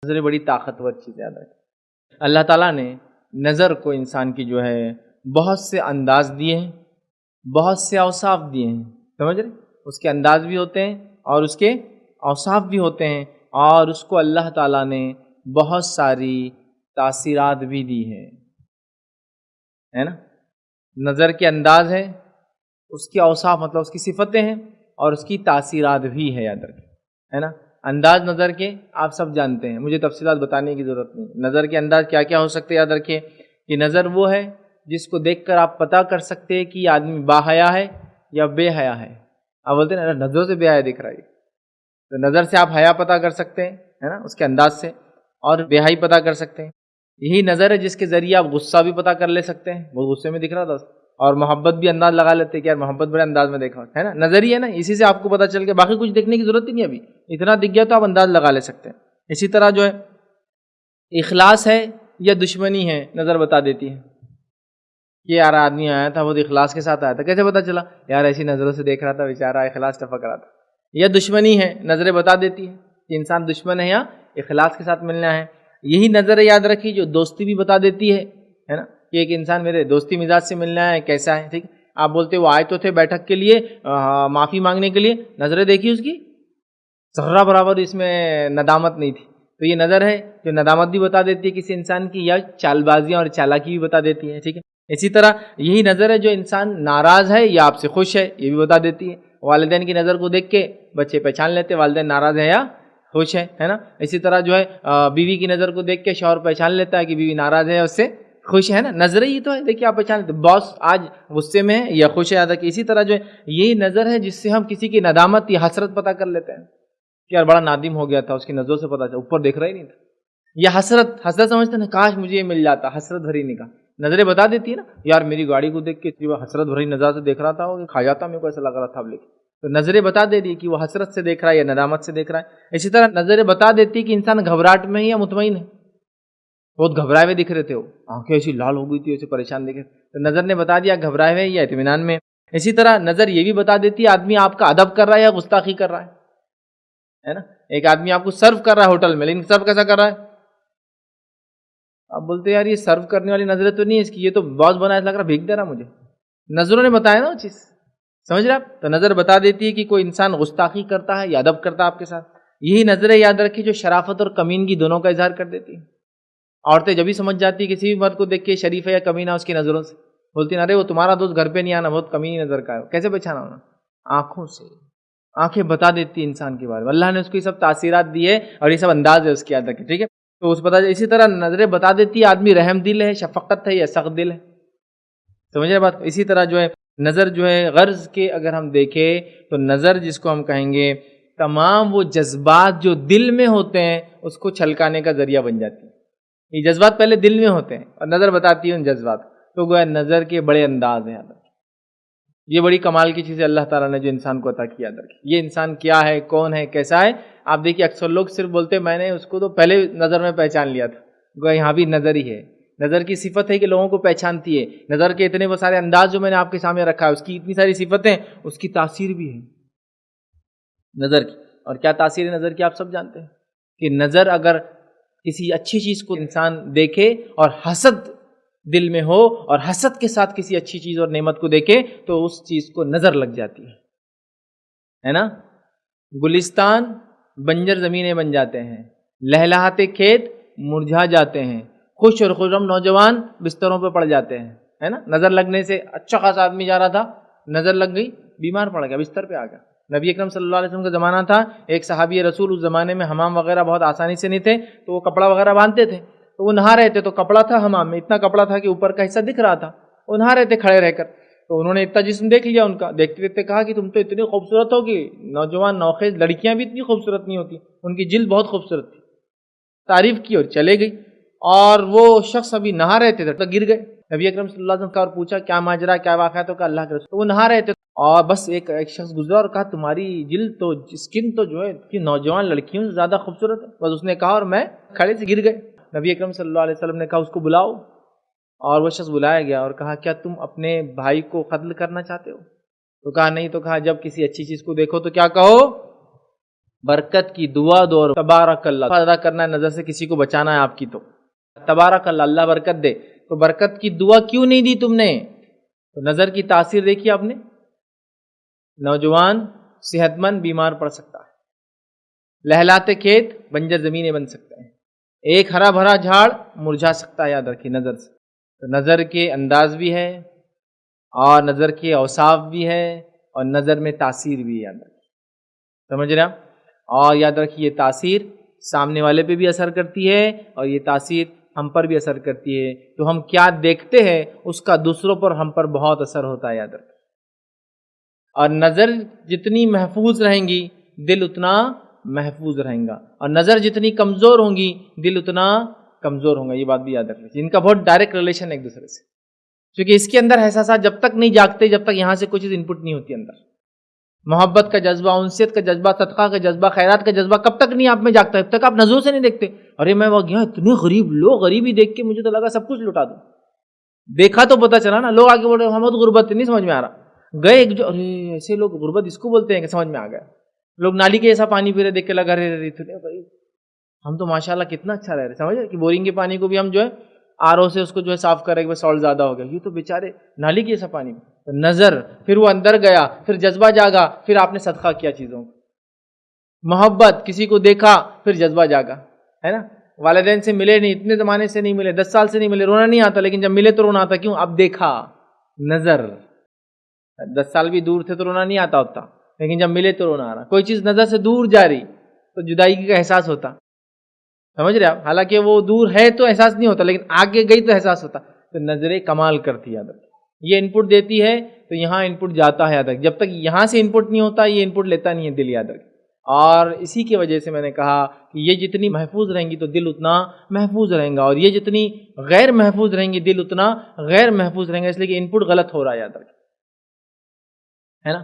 نظر بڑی طاقتور چیز ہے. یاد رکھیں اللہ تعالیٰ نے نظر کو انسان کی جو ہے بہت سے انداز دیے ہیں، بہت سے اوصاف دیے ہیں. سمجھ رہے؟ اس کے انداز بھی ہوتے ہیں اور اس کے اوصاف بھی ہوتے ہیں، اور اس کو اللہ تعالیٰ نے بہت ساری تاثیرات بھی دی ہے نا. نظر کے انداز ہے، اس کے اوصاف مطلب اس کی صفتیں ہیں، اور اس کی تاثیرات بھی ہے. یاد رکھیں ہے نا. انداز نظر کے آپ سب جانتے ہیں، مجھے تفصیلات بتانے کی ضرورت نہیں. نظر کے انداز کیا کیا ہو سکتے ہیں. یاد رکھیں کہ نظر وہ ہے جس کو دیکھ کر آپ پتہ کر سکتے ہیں کہ یہ آدمی باحیا ہے یا بے حیا ہے. آپ بولتے ہیں نا نظروں سے بے حیا دکھ رہا ہے، تو نظر سے آپ حیا پتہ کر سکتے ہیں ہے نا، اس کے انداز سے، اور بے حیائی پتہ کر سکتے ہیں. یہی نظر ہے جس کے ذریعے آپ غصہ بھی پتہ کر لے سکتے ہیں، وہ غصے میں دکھ رہا تھا، اور محبت بھی انداز لگا لیتے ہیں کہ یار محبت بڑے انداز میں دیکھا ہے نا. نظر ہی ہے نا، اسی سے آپ کو پتہ چل گیا، باقی کچھ دیکھنے کی ضرورت ہی نہیں. ابھی اتنا دکھ گیا تو آپ انداز لگا لے سکتے ہیں. اسی طرح جو ہے اخلاص ہے یا دشمنی ہے، نظر بتا دیتی ہے کہ یار آدمی آیا تھا وہ اخلاص کے ساتھ آیا تھا، کیسے پتہ چلا؟ یار ایسی نظروں سے دیکھ رہا تھا بیچارہ، اخلاص ٹپک رہا تھا. یا دشمنی ہے، نظریں بتا دیتی ہے کہ انسان دشمن ہے یا اخلاص کے ساتھ ملنا ہے. یہی نظر یاد رکھی جو دوستی بھی بتا دیتی ہے نا، کہ ایک انسان میرے دوستی مزاج سے ملنا ہے کیسا ہے. ٹھیک، آپ بولتے وہ آئے تو تھے بیٹھک کے لیے معافی مانگنے کے لیے، نظریں دیکھی اس کی ذرہ برابر اس میں ندامت نہیں تھی، تو یہ نظر ہے جو ندامت بھی بتا دیتی ہے کسی انسان کی، یا چال بازیاں اور چالاکی بھی بتا دیتی ہے. ٹھیک ہے، اسی طرح یہی نظر ہے جو انسان ناراض ہے یا آپ سے خوش ہے، یہ بھی بتا دیتی ہے. والدین کی نظر کو دیکھ کے بچے پہچان لیتے والدین ناراض ہے یا خوش ہے نا. اسی طرح جو ہے بیوی کی نظر کو دیکھ کے شوہر پہچان لیتا ہے کہ بیوی ناراض ہے اس سے خوش ہے نا. نظر ہی تو ہے، دیکھیے آپ پہچان لیتے باس آج غصے میں ہے یا خوش ہے. یاد رکھیے اسی طرح جو ہے یہی نظر ہے جس سے ہم کسی کی ندامت یا حسرت پتہ کر لیتے ہیں کہ یار بڑا نادم ہو گیا تھا، اس کی نظروں سے پتہ چلا، اوپر دیکھ رہا ہی نہیں تھا. یا حسرت سمجھتے ہیں نا، کاش مجھے یہ مل جاتا، حسرت بھری نگاہ. نظریں بتا دیتی ہے نا، یار میری گاڑی کو دیکھ کے وہ حسرت بھری نظر سے دیکھ رہا تھا، وہ کھا جاتا، میرے کو ایسا لگ رہا تھا. لیکن تو نظریں بتا دیتی کہ وہ حسرت سے دیکھ رہا ہے یا ندامت سے دیکھ رہا ہے. اسی طرح نظریں بتا دیتی کہ انسان گھبراہٹ میں ہے یا مطمئن ہے. بہت گھبرائے ہوئے دکھ رہے تھے، وہ آنکھیں ایسی لال ہو گئی تھی، ایسے پریشان دکھ رہے، تو نظر نے بتا دیا گھبرائے ہوئے یا اطمینان میں. اسی طرح نظر یہ بھی بتا دیتی ہے آدمی آپ کا ادب کر رہا ہے یا گستاخی کر رہا ہے نا. ایک آدمی آپ کو سرو کر رہا ہے ہوٹل میں، لیکن سرو کیسا کر رہا ہے؟ آپ بولتے یار یہ سرو کرنے والی نظریں تو نہیں ہے اس کی، یہ تو باس بنا ہے، لگ رہا بھیگ دے رہا مجھے. نظروں نے بتایا نا وہ چیز، سمجھ رہے آپ. تو نظر بتا دیتی ہے کہ کوئی انسان گستاخی کرتا ہے یا ادب کرتا ہے آپ کے ساتھ. یہی نظریں یاد رکھی جو شرافت اور کمینگی دونوں کا اظہار کر دیتی ہیں. عورتیں جب بھی سمجھ جاتی ہے کسی بھی مرد کو دیکھ کے شریف ہے یا کمینہ اس کی نظروں سے، بولتی ہیں ارے وہ تمہارا دوست گھر پہ نہیں آنا، بہت کمینی نظر کا ہے. کیسے پہچانا ہونا؟ آنکھوں سے. آنکھیں بتا دیتی انسان کے بارے میں. اللہ نے اس کو یہ سب تاثیرات دی ہے اور یہ سب انداز ہے اس کی. یاد رکھیں ٹھیک ہے. تو اس بتا. اسی طرح نظریں بتا دیتی ہے آدمی رحم دل ہے، شفقت ہے یا سخت دل ہے. سمجھ رہے بات. اسی طرح جو ہے نظر جو ہے غرض کے اگر ہم دیکھیں تو نظر جس کو ہم کہیں گے تمام وہ جذبات جو دل میں ہوتے ہیں اس کو چھلکانے کا ذریعہ بن جاتی ہے. یہ جذبات پہلے دل میں ہوتے ہیں اور نظر بتاتی ہے ان جذبات. تو گویا نظر کے بڑے انداز ہیں. یہ بڑی کمال کی چیز ہے اللہ تعالیٰ نے جو انسان کو عطا کیا. یہ انسان کیا ہے، کون ہے، کیسا ہے. آپ دیکھیے اکثر لوگ صرف بولتے میں نے اس کو تو پہلے نظر میں پہچان لیا تھا. گویا یہاں بھی نظر ہی ہے. نظر کی صفت ہے کہ لوگوں کو پہچانتی ہے. نظر کے اتنے وہ سارے انداز جو میں نے آپ کے سامنے رکھا ہے، اس کی اتنی ساری صفتیں، اس کی تاثیر بھی ہے نظر کی. اور کیا تاثیر ہے نظر کی آپ سب جانتے ہیں کہ نظر اگر کسی اچھی چیز کو انسان دیکھے اور حسد دل میں ہو اور حسد کے ساتھ کسی اچھی چیز اور نعمت کو دیکھے تو اس چیز کو نظر لگ جاتی ہے نا. گلستان بنجر زمینیں بن جاتے ہیں، لہلہاتے کھیت مرجھا جاتے ہیں، خوش اور خرم نوجوان بستروں پہ پڑ جاتے ہیں ہے نا. نظر لگنے سے اچھا خاصا آدمی جا رہا تھا، نظر لگ گئی، بیمار پڑ گیا، بستر پہ آ گیا. نبی اکرم صلی اللہ علیہ وسلم کا زمانہ تھا. ایک صحابی رسول اس زمانے میں حمام وغیرہ بہت آسانی سے نہیں تھے، تو وہ کپڑا وغیرہ باندھتے تھے. تو وہ نہا رہے تھے، تو کپڑا تھا حمام میں، اتنا کپڑا تھا کہ اوپر کا حصہ دکھ رہا تھا. وہ نہا رہے تھے کھڑے رہ کر. تو انہوں نے اتنا جسم دیکھ لیا ان کا. دیکھتے دیکھتے کہا کہ تم تو اتنی خوبصورت ہوگی. نوجوان نوخیز لڑکیاں بھی اتنی خوبصورت نہیں ہوتی، ان کی جلد بہت خوبصورت تھی. تعریف کی اور چلے گئی. اور وہ شخص ابھی نہا رہے تھے تو گر گئے. نبی اکرم صلی اللہ علیہ وسلم کا اور پوچھا کیا ماجرا، کیا واقعہ؟ تو کہا اللہ کے رسول. تو وہ نہا رہے تھے اور بس ایک شخص گزرا اور کہا تمہاری جلد تو اسکن تو جو ہے کہ نوجوان لڑکیوں سے زیادہ خوبصورت ہے. بس اس نے کہا اور میں کھڑے سے گر گئے. نبی اکرم صلی اللہ علیہ وسلم نے کہا اس کو بلاؤ. اور وہ شخص بلایا گیا اور کہا کیا تم اپنے بھائی کو قتل کرنا چاہتے ہو؟ تو کہا نہیں. تو کہا جب کسی اچھی چیز کو دیکھو تو کیا کہو؟ برکت کی دعا دو اور تبارک اللہ ادا کرنا ہے، نظر سے کسی کو بچانا ہے آپ کی، تو تبارک اللہ، اللہ برکت دے، تو برکت کی دعا کیوں نہیں دی تم نے؟ تو نظر کی تاثیر دیکھی آپ نے، نوجوان صحت مند بیمار پڑ سکتا ہے، لہلاتے کھیت بنجر زمینیں بن سکتے ہیں، ایک ہرا بھرا جھاڑ مرجھا سکتا ہے، یاد رکھیے نظر سے۔ تو نظر کے انداز بھی ہے اور نظر کے اوصاف بھی ہے اور نظر میں تاثیر بھی ہے، یاد رکھیے، سمجھ رہے آپ؟ اور یاد رکھیے یہ تاثیر سامنے والے پہ بھی اثر کرتی ہے اور یہ تاثیر ہم پر بھی اثر کرتی ہے، تو ہم کیا دیکھتے ہیں اس کا دوسروں پر ہم پر بہت اثر ہوتا ہے، یاد رکھیے۔ اور نظر جتنی محفوظ رہیں گی دل اتنا محفوظ رہیں گا، اور نظر جتنی کمزور ہوں گی دل اتنا کمزور ہوگا، یہ بات بھی یاد رکھ لیجیے، ان کا بہت ڈائریکٹ ریلیشن ہے ایک دوسرے سے، کیونکہ اس کے اندر احساسات جب تک نہیں جاگتے، جب تک یہاں سے کوئی چیز انپٹ نہیں ہوتی اندر، محبت کا جذبہ، انسیت کا جذبہ، صدقہ کا جذبہ، خیرات کا جذبہ کب تک نہیں آپ میں جاگتا ہے؟ جب تک آپ نظروں سے نہیں دیکھتے، ارے میں وہ گیا اتنے غریب لوگ، غریبی دیکھ کے مجھے تو لگا سب کچھ لٹا دوں، دیکھا تو پتہ چلا نا، لوگ آگے بڑھ رہے محمد غربت نہیں سمجھ میں آ رہا، گئے ایک جو ارے ایسے لوگ غربت اس کو بولتے ہیں کہ سمجھ میں آ گیا، لوگ نالی کے ایسا پانی پی رہے دیکھ کے لگا رہے ہم تو ماشاءاللہ کتنا اچھا رہ رہے، سمجھ کہ بورنگ کے پانی کو بھی ہم جو ہے آر او سے اس کو جو ہے صاف کرے کہ سالٹ زیادہ ہو گیا، یہ تو بیچارے نالی کے ایسا پانی، نظر، پھر وہ اندر گیا، پھر جذبہ جاگا، پھر آپ نے صدقہ کیا چیزوں کو، محبت، کسی کو دیکھا پھر جذبہ جاگا، ہے نا، والدین سے ملے نہیں، اتنے زمانے سے نہیں ملے، 10 سال سے نہیں ملے، رونا نہیں آتا، لیکن جب ملے تو رونا آتا، کیوں؟ اب دیکھا، نظر، 10 سال بھی دور تھے تو رونا نہیں آتا ہوتا، لیکن جب ملے تو رونا آ رہا، کوئی چیز نظر سے دور جا رہی تو جدائی کا احساس ہوتا، سمجھ رہے آپ؟ حالانکہ وہ دور ہے تو احساس نہیں ہوتا، لیکن آگے گئی تو احساس ہوتا، تو نظریں کمال کرتی ہے، یہ انپٹ دیتی ہے تو یہاں انپٹ جاتا ہے، یاد رکھ، جب تک یہاں سے انپٹ نہیں ہوتا یہ انپٹ لیتا نہیں ہے دل، یاد رکھ، اور اسی کی وجہ سے میں نے کہا کہ یہ جتنی محفوظ رہیں گی تو دل اتنا محفوظ رہیں گا، اور یہ جتنی غیر محفوظ رہیں گی دل اتنا غیر محفوظ رہیں گا، اس لیے کہ انپٹ غلط ہو رہا ہے، یاد رکھ، ہے نا۔